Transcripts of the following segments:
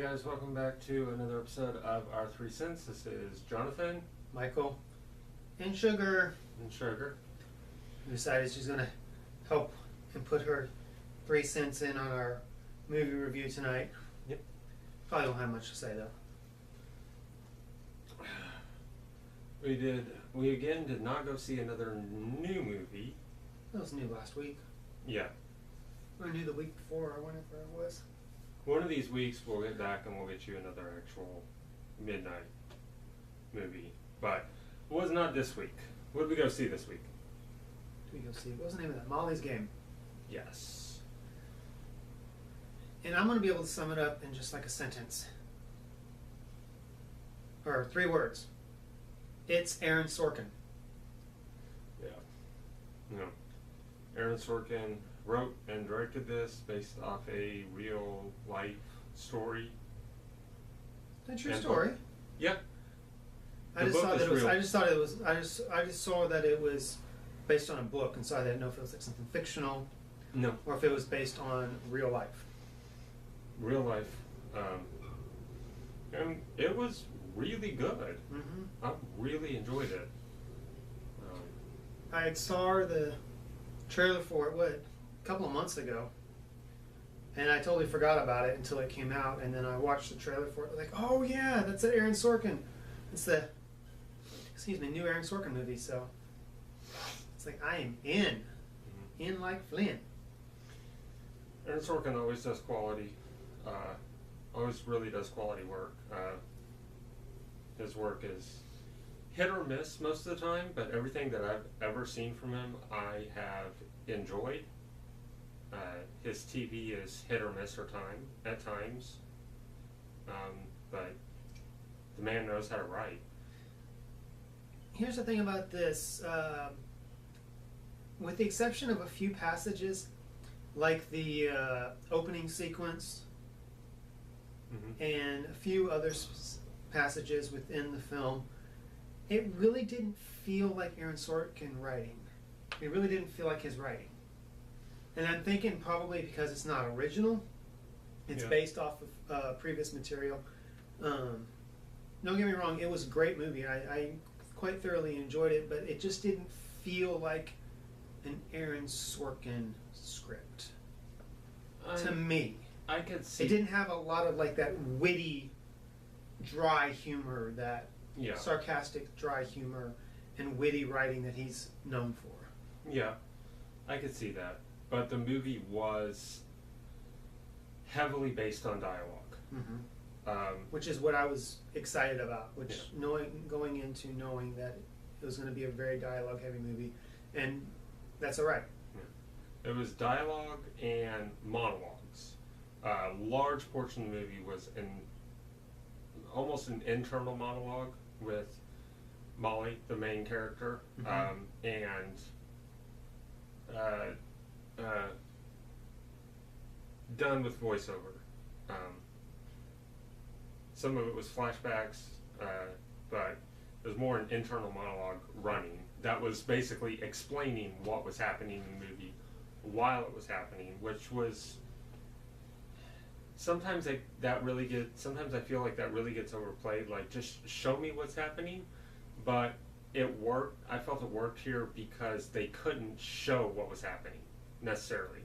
guys, welcome back to another episode of Our Three Cents. This is Jonathan Michael and Sugar. and Sugar. Decided she's going to help and put her 3 cents in on our movie review tonight. Yep. Probably don't have much to say though. We again did not go see another new movie. That was new last week. Yeah. Or new the week before or whenever it was. One of these weeks we'll get back and we'll get you another actual midnight movie. But it was not this week. What did we go see this week? Did we go see? What was the name of that? Molly's Game. Yes. And I'm going to be able to sum it up in just like a sentence. Or 3 words. It's Aaron Sorkin. Yeah. No. Aaron Sorkin wrote and directed this based off a real life story. A true story. Yeah. I just saw that it was based on a book, and so I didn't know if it was like something fictional. No. Or if it was based on real life. Real life. And it was really good. Mm-hmm. I really enjoyed it. I saw the trailer for it, a couple of months ago. And I totally forgot about it until it came out, and then I watched the trailer for it. Like, oh yeah, that's the Aaron Sorkin. It's the, new Aaron Sorkin movie, so it's like I am in. Mm-hmm. In like Flint. Aaron Sorkin always does quality. Always really does quality work. His work is hit or miss most of the time, but everything that I've ever seen from him, I have enjoyed. His TV is hit or miss at times, but the man knows how to write. Here's the thing about this. With the exception of a few passages, like the opening sequence, Mm-hmm. and a few other passages within the film, it really didn't feel like Aaron Sorkin writing. It really didn't feel like his writing. And I'm thinking probably because it's not original. It's based off of previous material. Don't get me wrong, it was a great movie. I quite thoroughly enjoyed it, but it just didn't feel like an Aaron Sorkin script. To me. I could see. It didn't have a lot of like that witty, dry humor, that sarcastic, dry humor, and witty writing that he's known for. Yeah, I could see that. But the movie was heavily based on dialogue. Mm-hmm. Which is what I was excited about, going into knowing that it was going to be a very dialogue-heavy movie, and that's all right. Yeah. It was dialogue and monologues. A large portion of the movie was almost an internal monologue with Molly, the main character, mm-hmm. and done with voiceover. Some of it was flashbacks, but it was more an internal monologue running that was basically explaining what was happening in the movie while it was happening, which was sometimes I feel like that really gets overplayed. Like, just show me what's happening, but it worked. I felt it worked here because they couldn't show what was happening necessarily.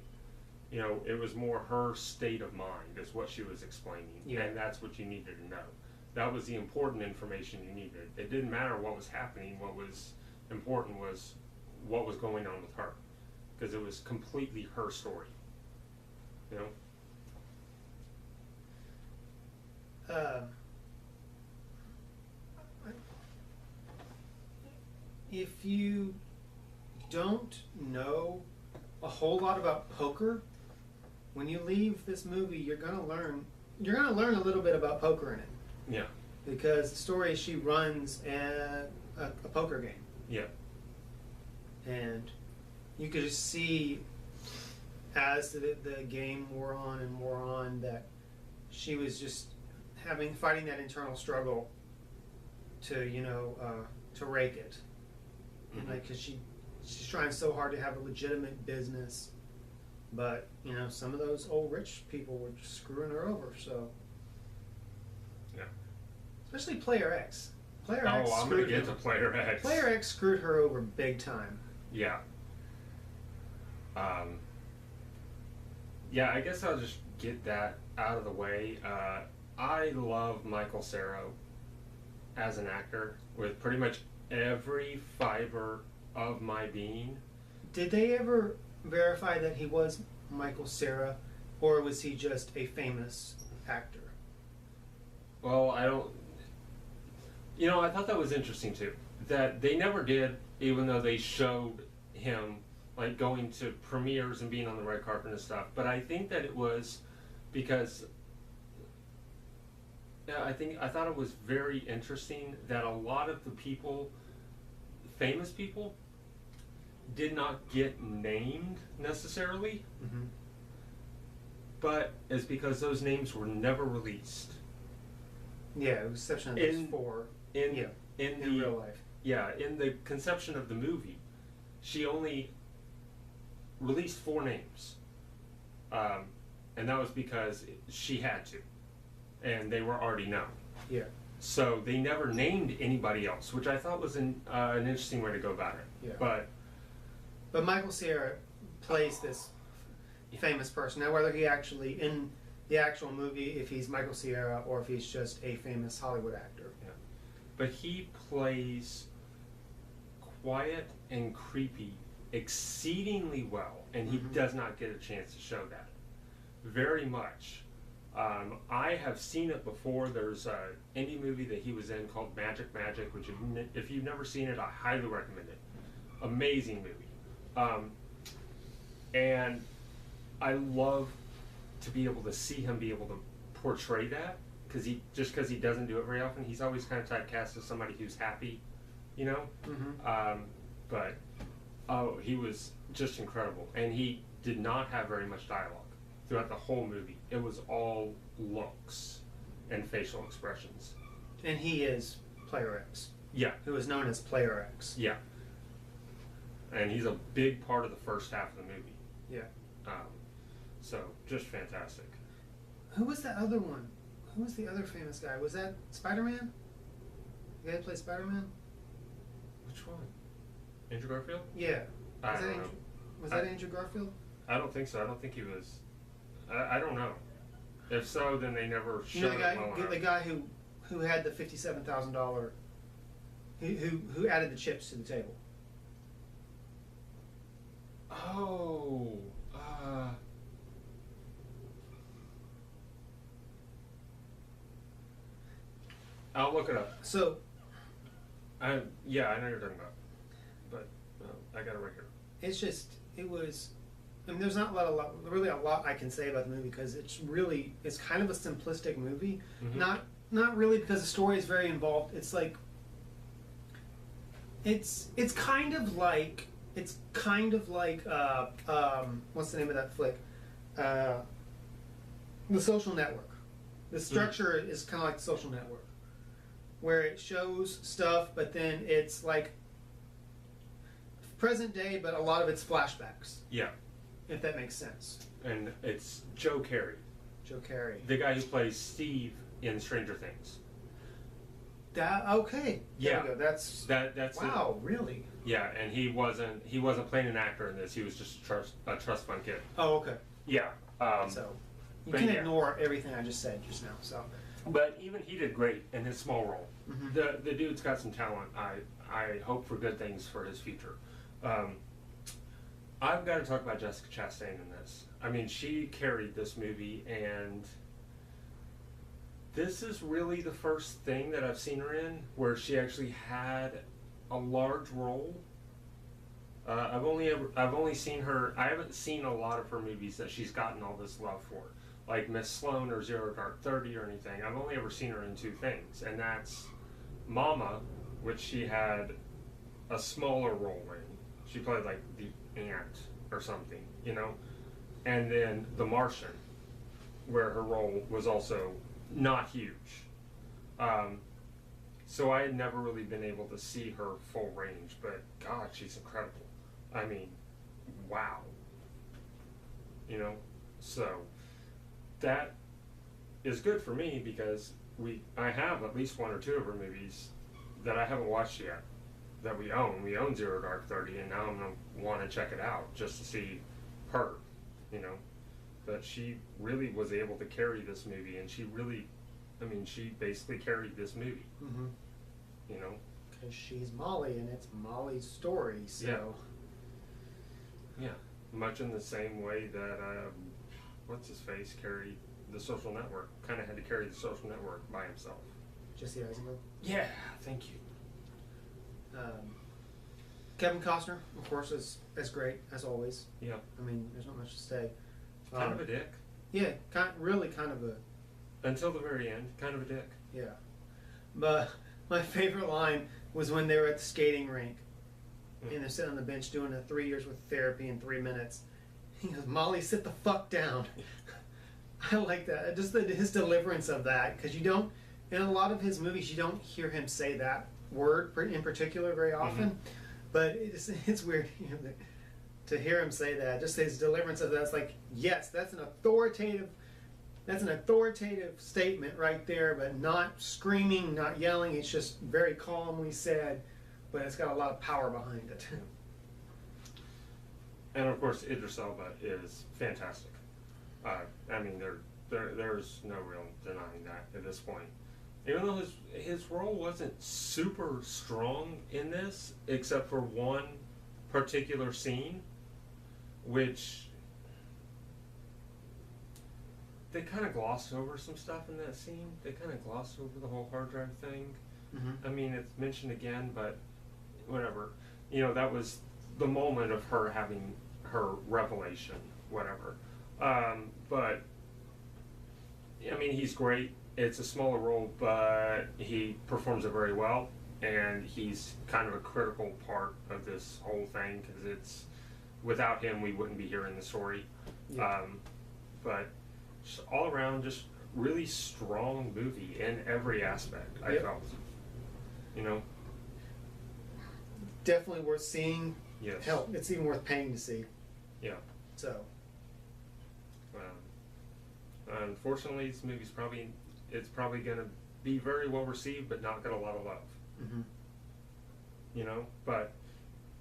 You know, it was more her state of mind is what she was explaining, and that's what you needed to know. That was the important information you needed. It didn't matter what was happening. What was important was what was going on with her, because it was completely her story. You know. If you don't know a whole lot about poker, when you leave this movie, you're gonna learn a little bit about poker in it. Yeah. Because the story is she runs a poker game. Yeah. And you could just see as the game wore on and wore on that she was just fighting that internal struggle to rake it, mm-hmm. and like because she's trying so hard to have a legitimate business, but some of those old rich people were just screwing her over. So Yeah. Especially Player X. Player Oh, X I'm gonna screwed get him. to Player X. Player X screwed her over big time. Yeah. Um, yeah, I guess I'll just get that out of the way. I love Michael Cera as an actor with pretty much every fiber of my being. Did they ever verify that he was Michael Cera, or was he just a famous actor? Well, I don't. I thought that was interesting too. That they never did, even though they showed him like going to premieres and being on the red carpet and stuff. But I think that it was because I thought it was very interesting that a lot of the people, famous people, did not get named necessarily, Mm-hmm. but it's because those names were never released. Yeah, with the exception of those four. In Yeah, in in the real life. yeah in the conception of the movie, she only released 4 names, and that was because she had to, and they were already known. Yeah, So they never named anybody else, which I thought was an interesting way to go about it. yeah. But Michael Cera plays this famous person. Now, whether he actually in the actual movie, if he's Michael Cera or if he's just a famous Hollywood actor. but he plays quiet and creepy exceedingly well, and he Mhm. does not get a chance to show that very much. I have seen it before. There's an indie movie that he was in called Magic, which if you've never seen it, I highly recommend it. Amazing movie. And I love to be able to see him be able to portray that, because he doesn't do it very often. He's always kind of typecast as somebody who's happy, you know. Mm-hmm. But he was just incredible, and he did not have very much dialogue throughout the whole movie. It was all looks and facial expressions. And he is Player X, Yeah, who is known as Player X. yeah. And he's a big part of the first half of the movie. Yeah. So just fantastic. Who was that other one? Who was the other famous guy? Was that Spider-Man? The guy who played Spider-Man? Which one? Andrew Garfield? Yeah. I Was that don't know. Was that Andrew Garfield? I don't think so. I don't think he was. I don't know. If so, then they never You know showed the guy, it well enough. the guy who had the $57,000, who added the chips to the table. Oh, I'll look it up. So I know you're talking about, but I got it right here. it's just it was. I mean, there's not really a lot I can say about the movie because it's kind of a simplistic movie. Mhm. Not really because the story is very involved. It's like it's kind of like what's the name of that flick? The Social Network. The structure is kind of like The Social Network, where it shows stuff, but then it's like present day, but a lot of it's flashbacks. Yeah, If that makes sense. and it's Joe Carey, Joe Carey. the guy who plays Steve in Stranger Things. That okay. There Yeah. we go. That's That's wow. Really? it. Yeah, and he wasn't playing an actor in this. He was just a trust fund kid. Oh, okay. Yeah. So you but can yeah. ignore everything I just said just now. So But even he did great in his small role. Mhm. The dude's got some talent. I hope for good things for his future. I've got to talk about Jessica Chastain in this. I mean, she carried this movie, and this is really the first thing that I've seen her in where she actually had a large role. I've only seen her. I haven't seen a lot of her movies that she's gotten all this love for, like Miss Sloane or Zero Dark 30 or anything. I've only ever seen her in 2 things, and that's Mama, which she had a smaller role in. She played like the aunt or something, and then The Martian, where her role was also not huge. So I had never really been able to see her full range, but God, she's incredible. I mean, wow. So that is good for me because I have at least one or two of her movies that I haven't watched yet that we own. We own Zero Dark 30, and now I'm gonna want to check it out just to see her, you know. But she really was able to carry this movie, and she really, I mean, she basically carried this movie, Mm-hmm. you know. Because she's Molly, and it's Molly's story. So Yeah, much in the same way that what's his face carried The Social Network. Kind of had to carry The Social Network by himself. Jesse Eisenberg. Yeah, thank you. Kevin Costner, of course, is as great as always. Yeah, I mean, there's not much to say. kind of a dick Yeah, really kind of a until the very end. Kind of a dick. yeah. But my favorite line was when they were at the skating rink and they're sitting on the bench doing a 3 years worth of therapy in 3 minutes. He goes, "Molly, sit the fuck down." I like that. Just his deliverance of that, because you don't, in a lot of his movies, you don't hear him say that word in particular very often. Mhm. But it's weird, you know, to hear him say that. Just his deliverance of that's like, yes, that's an authoritative statement right there, but not screaming, not yelling. It's just very calmly said, but it's got a lot of power behind it. And of course, Idris Elba is fantastic. I mean, there's no real denying that at this point. Even though his role wasn't super strong in this, except for one particular scene, which they kind of glossed over some stuff in that scene. They kind of glossed over the whole hard drive thing. Mm-hmm. I mean, it's mentioned again, but whatever. You know, that was the moment of her having her revelation, whatever. But, I mean, he's great. It's a smaller role, but he performs it very well. And he's kind of a critical part of this whole thing, because it's, without him, we wouldn't be hearing the story. Yeah. But just all around, just really strong movie in every aspect, I Yep. felt. You know? Definitely worth seeing. Yes. Hell, it's even worth paying to see. Yeah. So, Unfortunately, this movie's probably going to be very well received, but not get a lot of love. mm-hmm. You know, but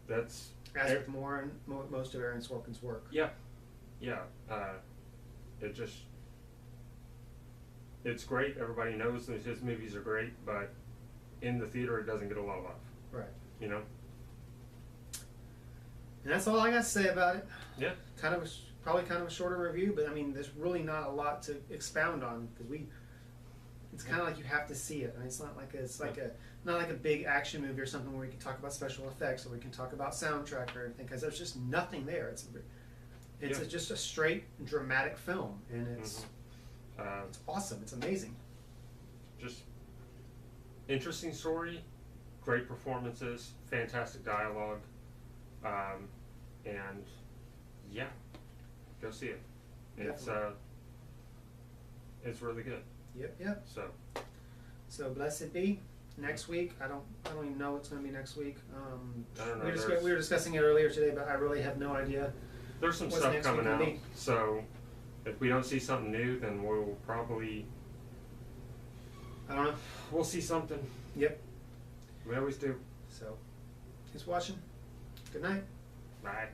that's As with most of Aaron Sorkin's work. yeah. It's great. Everybody knows that his movies are great, but in the theater, it doesn't get a lot of love. Right. You know. And that's all I got to say about it. Yeah. Probably kind of a shorter review, but I mean, there's really not a lot to expound on, because it's kind of like you have to see it. I mean, it's not like not like a big action movie or something where we can talk about special effects or we can talk about soundtrack or anything, because there's just nothing there. It's Yeah. just a straight dramatic film, and it's awesome. It's amazing. Just interesting story, great performances, fantastic dialogue, and yeah, go see it. It's really good. Yep. So Blessed Be. Next week, I don't even know what's going to be next week. I don't know. We were discussing it earlier today, but I really have no idea. There's some What's stuff next coming week out. gonna be? So if we don't see something new, then we'll probably I don't know. we'll see something. Yep. We always do. So, thanks for watching. Good night. Bye.